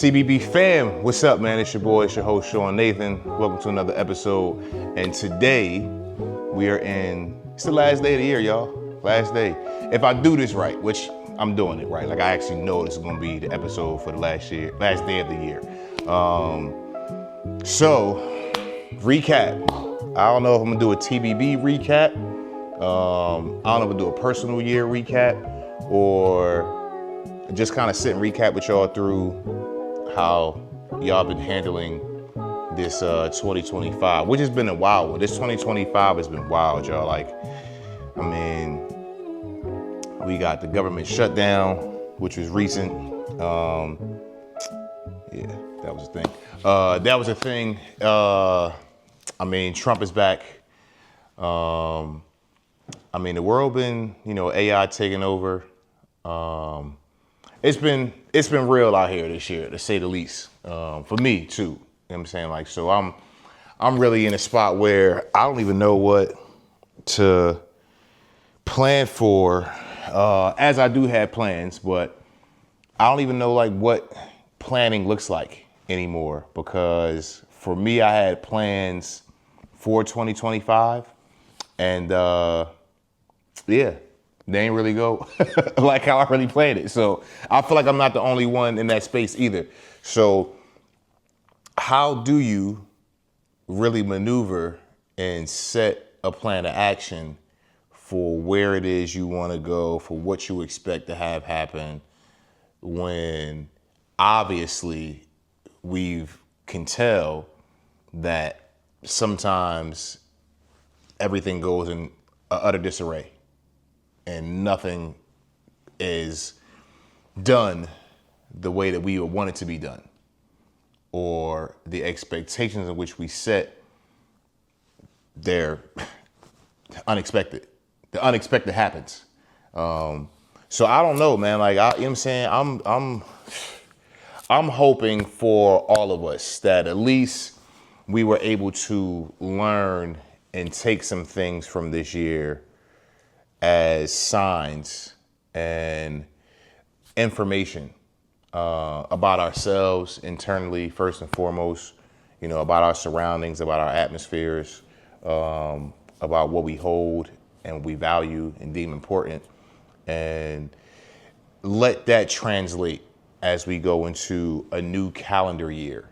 TBB fam, what's up, man? It's your boy, it's your host, Sean Nathan. Welcome to another episode. And today, it's the last day of the year, y'all. Last day. If I do this right, which I'm doing it right. Like, I actually know this is gonna be the episode for the last day of the year. So, recap. I don't know if I'm gonna do a TBB recap. I don't know if I'm gonna do a personal year recap or just kind of sit and recap with y'all through how y'all been handling this 2025, which has been a wild one. This 2025 has been wild, y'all. Like, I mean, we got the government shutdown, which was recent. Yeah, that was a thing. I mean, Trump is back. I mean, the world been, AI taking over. It's been real out here this year, to say the least. For me too. You know what I'm saying? Like, so I'm really in a spot where I don't even know what to plan for. As I do have plans, but I don't even know like what planning looks like anymore, because for me, I had plans for 2025 and yeah, they ain't really go like how I really planned it. So I feel like I'm not the only one in that space either. So how do you really maneuver and set a plan of action for where it is you want to go, for what you expect to have happen, when obviously we can tell that sometimes everything goes in utter disarray and nothing is done the way that we would want it to be done, or the expectations in which we set, they're unexpected. The unexpected happens. So I don't know, man. Like, you know what I'm saying? I'm hoping for all of us that at least we were able to learn and take some things from this year as signs and information about ourselves internally, first and foremost, about our surroundings, about our atmospheres, about what we hold and we value and deem important, and let that translate as we go into a new calendar year.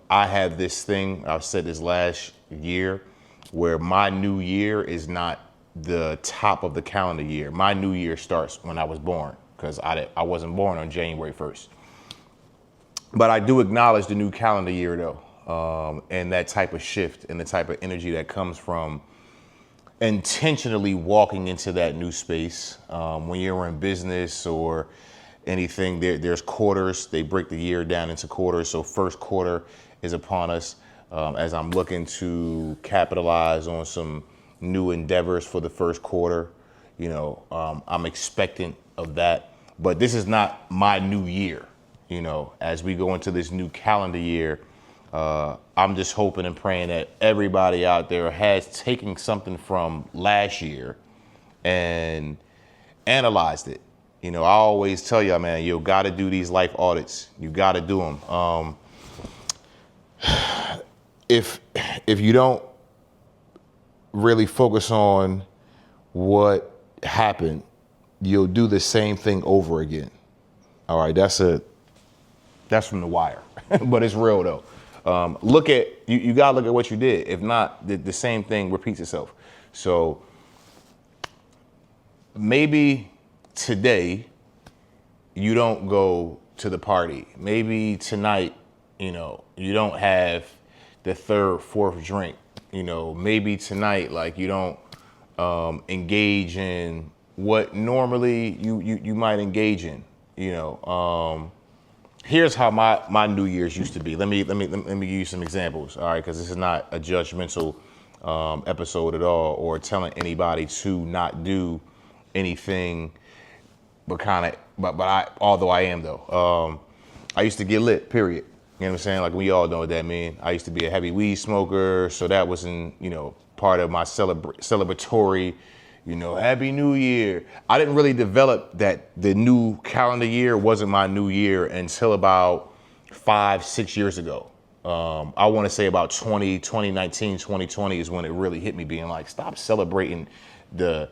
I have this thing, I've said this last year, where my new year is not the top of the calendar year. My new year starts when I was born, because I wasn't born on January 1st. But I do acknowledge the new calendar year though, and that type of shift and the type of energy that comes from intentionally walking into that new space. When you're in business or anything, there's quarters. They break the year down into quarters. So first quarter is upon us, as I'm looking to capitalize on some new endeavors for the first quarter. I'm expectant of that, but this is not my new year. As we go into this new calendar year, I'm just hoping and praying that everybody out there has taken something from last year and analyzed it. I always tell y'all, man, you got to do these life audits. You got to do them. If you don't really focus on what happened, you'll do the same thing over again. All right, that's from The Wire, but it's real though. You gotta look at what you did. If not, the same thing repeats itself. So maybe today you don't go to the party. Maybe tonight, you don't have the third, fourth drink. Maybe tonight, like, you don't engage in what normally you might engage in. Here's how my New Year's used to be. Let me give you some examples, all right? Because this is not a judgmental episode at all, or telling anybody to not do anything, although I am though. I used to get lit, period. You know what I'm saying? Like, we all know what that means. I used to be a heavy weed smoker, so that wasn't, part of my celebratory, Happy New Year. I didn't really develop that the new calendar year wasn't my new year until about 5-6 years ago. I want to say about 2019, 2020 is when it really hit me, being like, stop celebrating the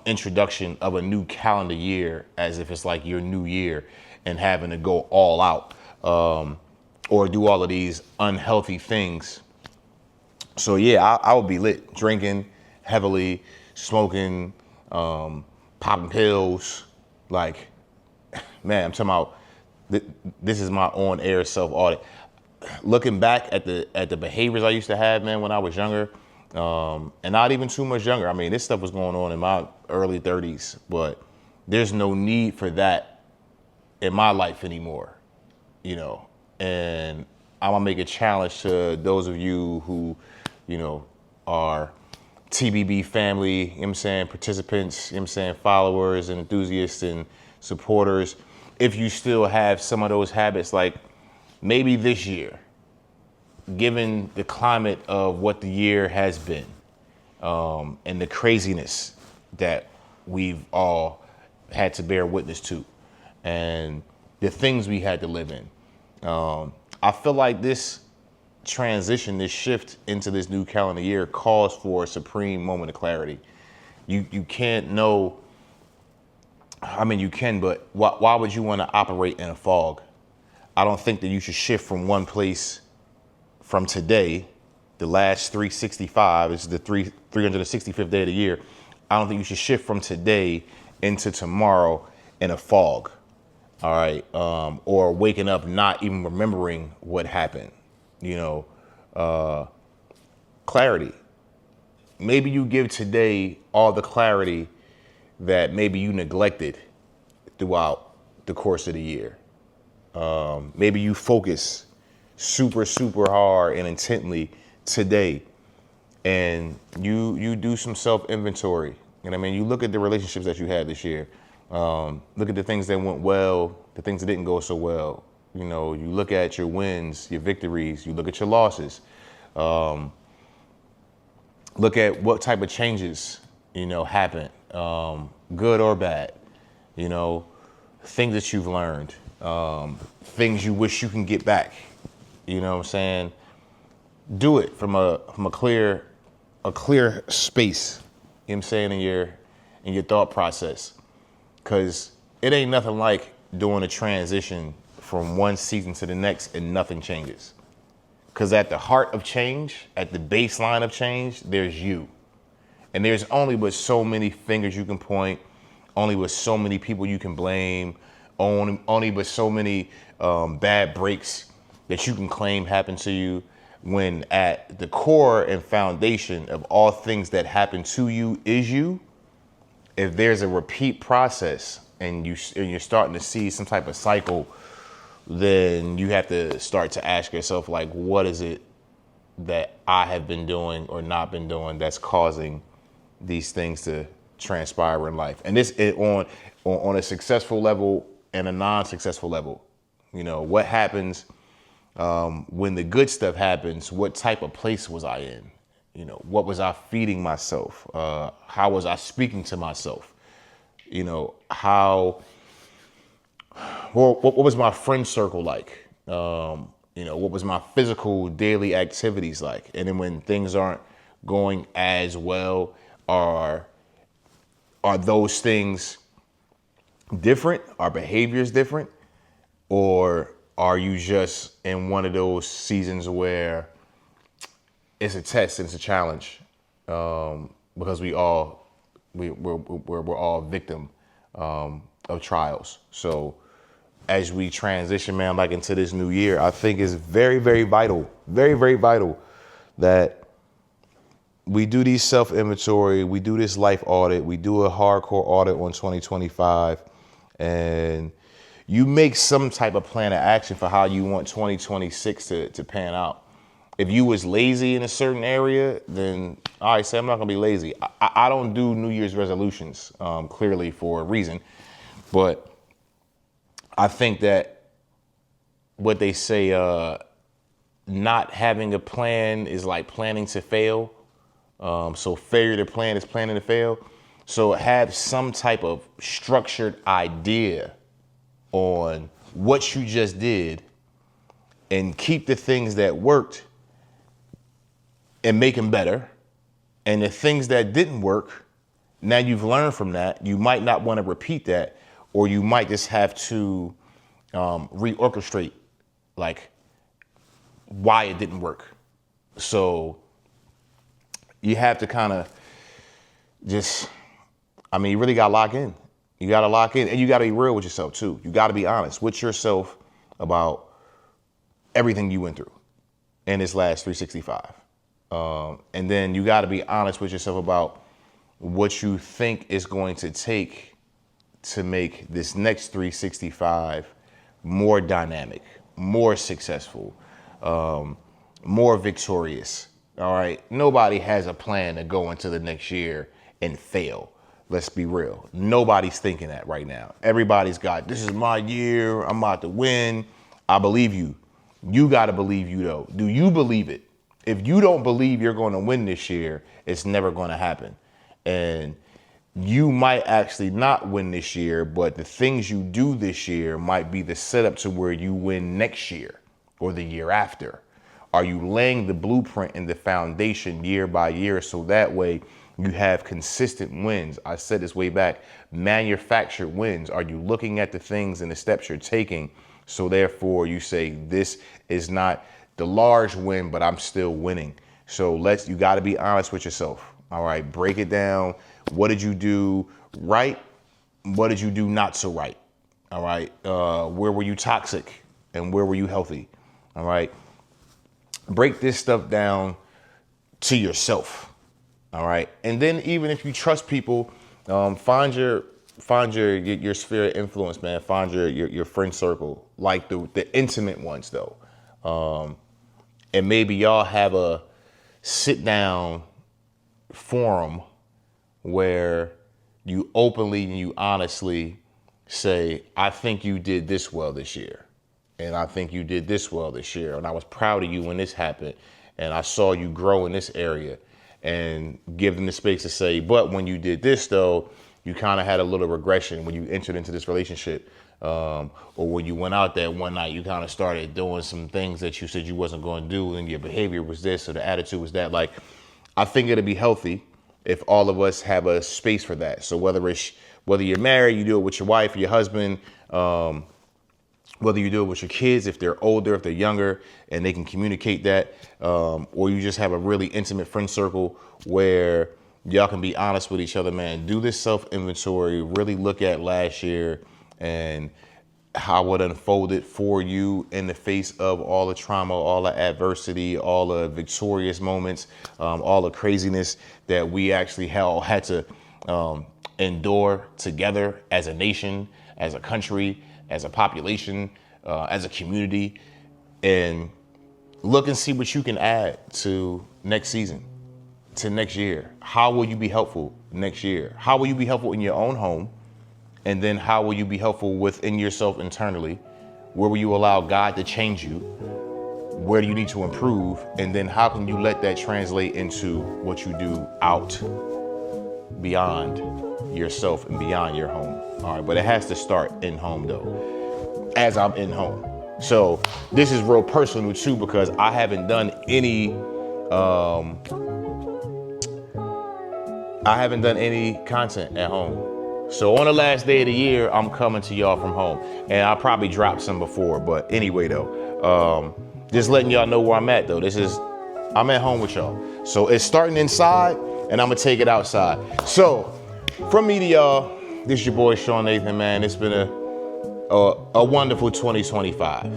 introduction of a new calendar year as if it's like your new year and having to go all out or do all of these unhealthy things. So yeah, I would be lit, drinking heavily, smoking, popping pills. Like, man, I'm talking about this is my on-air self-audit. Looking back at the behaviors I used to have, man, when I was younger, and not even too much younger. I mean, this stuff was going on in my early 30s, but there's no need for that in my life anymore, you know. And I'm gonna make a challenge to those of you who, you know, are TBB family, you know what I'm saying, participants, you know what I'm saying, followers and enthusiasts and supporters. If you still have some of those habits, like maybe this year, given the climate of what the year has been, and the craziness that we've all had to bear witness to, and the things we had to live in, I feel like this transition, this shift into this new calendar year calls for a supreme moment of clarity. You can't know, I mean, you can, but why would you want to operate in a fog? I don't think that you should shift from one place from today, the last 365, this is the 365th day of the year. I don't think you should shift from today into tomorrow in a fog, all right? Or waking up not even remembering what happened, you know, clarity. Maybe you give today all the clarity that maybe you neglected throughout the course of the year. Maybe you focus super hard and intently today, and you do some self-inventory. You know what I mean? You look at the relationships that you had this year. Look at the things that went well, the things that didn't go so well. You know, you look at your wins, your victories, you look at your losses. Look at what type of changes, you know, happened, good or bad. You know, things that you've learned, things you wish you can get back. You know what I'm saying? Do it from a clear space, you know what I'm saying, in your thought process. Cause it ain't nothing like doing a transition from one season to the next and nothing changes. Cause at the heart of change, at the baseline of change, there's you. And there's only but so many fingers you can point, only but so many people you can blame, only but so many bad breaks that you can claim happened to you, when at the core and foundation of all things that happen to you is you. If there's a repeat process and you're starting to see some type of cycle, then you have to start to ask yourself, like, what is it that I have been doing or not been doing that's causing these things to transpire in life? And this is on a successful level and a non-successful level. You know, what happens when the good stuff happens? What type of place was I in? You know, what was I feeding myself? How was I speaking to myself? You know, what was my friend circle like? You know, what was my physical daily activities like? And then when things aren't going as well, are those things different? Are behaviors different? Or are you just in one of those seasons where it's a test and it's a challenge? Because we're all victim of trials. So as we transition, man, like into this new year, I think it's very vital that we do these self-inventory, we do this life audit, we do a hardcore audit on 2025, and you make some type of plan of action for how you want 2026 to pan out. If you was lazy in a certain area, then all right, say I'm not gonna be lazy. I don't do New Year's resolutions, clearly for a reason, but I think that what they say, not having a plan is like planning to fail. So failure to plan is planning to fail. So have some type of structured idea on what you just did and keep the things that worked and make them better. And the things that didn't work, now you've learned from that. You might not want to repeat that, or you might just have to reorchestrate like why it didn't work. So you have to kind of just, you really got to lock in. You got to lock in, and you got to be real with yourself too. You got to be honest with yourself about everything you went through in this last 365. And then you got to be honest with yourself about what you think is going to take to make this next 365 more dynamic, more successful, more victorious. All right. Nobody has a plan to go into the next year and fail. Let's be real. Nobody's thinking that right now. Everybody's got, this is my year. I'm about to win. I believe you. You got to believe you though. Do you believe it? If you don't believe you're going to win this year, it's never going to happen. And you might actually not win this year, but the things you do this year might be the setup to where you win next year or the year after. Are you laying the blueprint and the foundation year by year so that way you have consistent wins? I said this way back, manufactured wins. Are you looking at the things and the steps you're taking so therefore you say this is not the large win, but I'm still winning? So you got to be honest with yourself. All right, break it down. What did you do right? What did you do not so right? All right, where were you toxic and where were you healthy? All right, break this stuff down to yourself. All right, and then even if you trust people, find your sphere of influence, man. Find your friend circle, like the intimate ones though. And maybe y'all have a sit down forum where you openly and you honestly say, I think you did this well this year. And I think you did this well this year. And I was proud of you when this happened. And I saw you grow in this area. And give them the space to say, but when you did this though, you kind of had a little regression when you entered into this relationship. Or when you went out there one night, you kind of started doing some things that you said you wasn't going to do, and your behavior was this or the attitude was that. Like, I think it'd be healthy if all of us have a space for that. So whether you're married, you do it with your wife or your husband, whether you do it with your kids, if they're older, if they're younger, and they can communicate that, or you just have a really intimate friend circle where y'all can be honest with each other, man. Do this self-inventory, really look at last year and how it unfolded for you in the face of all the trauma, all the adversity, all the victorious moments, all the craziness that we actually had to endure together as a nation, as a country, as a population, as a community, and look and see what you can add to next season, to next year. How will you be helpful next year? How will you be helpful in your own home? And then how will you be helpful within yourself internally? Where will you allow God to change you? Where do you need to improve? And then how can you let that translate into what you do out beyond yourself and beyond your home? All right, but it has to start in home though, as I'm in home. So this is real personal too, because I haven't done any content at home. So on the last day of the year, I'm coming to y'all from home, and I'll probably drop some before. But anyway, though, just letting y'all know where I'm at, though. I'm at home with y'all. So it's starting inside, and I'm gonna take it outside. So from me to y'all, this is your boy Sean Nathan, man. It's been a wonderful 2025.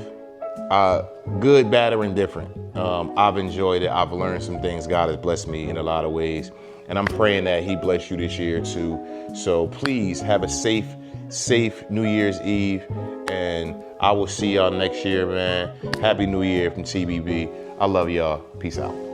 Good, bad, or indifferent. I've enjoyed it. I've learned some things. God has blessed me in a lot of ways. And I'm praying that he bless you this year too. So please have a safe New Year's Eve. And I will see y'all next year, man. Happy New Year from TBB. I love y'all. Peace out.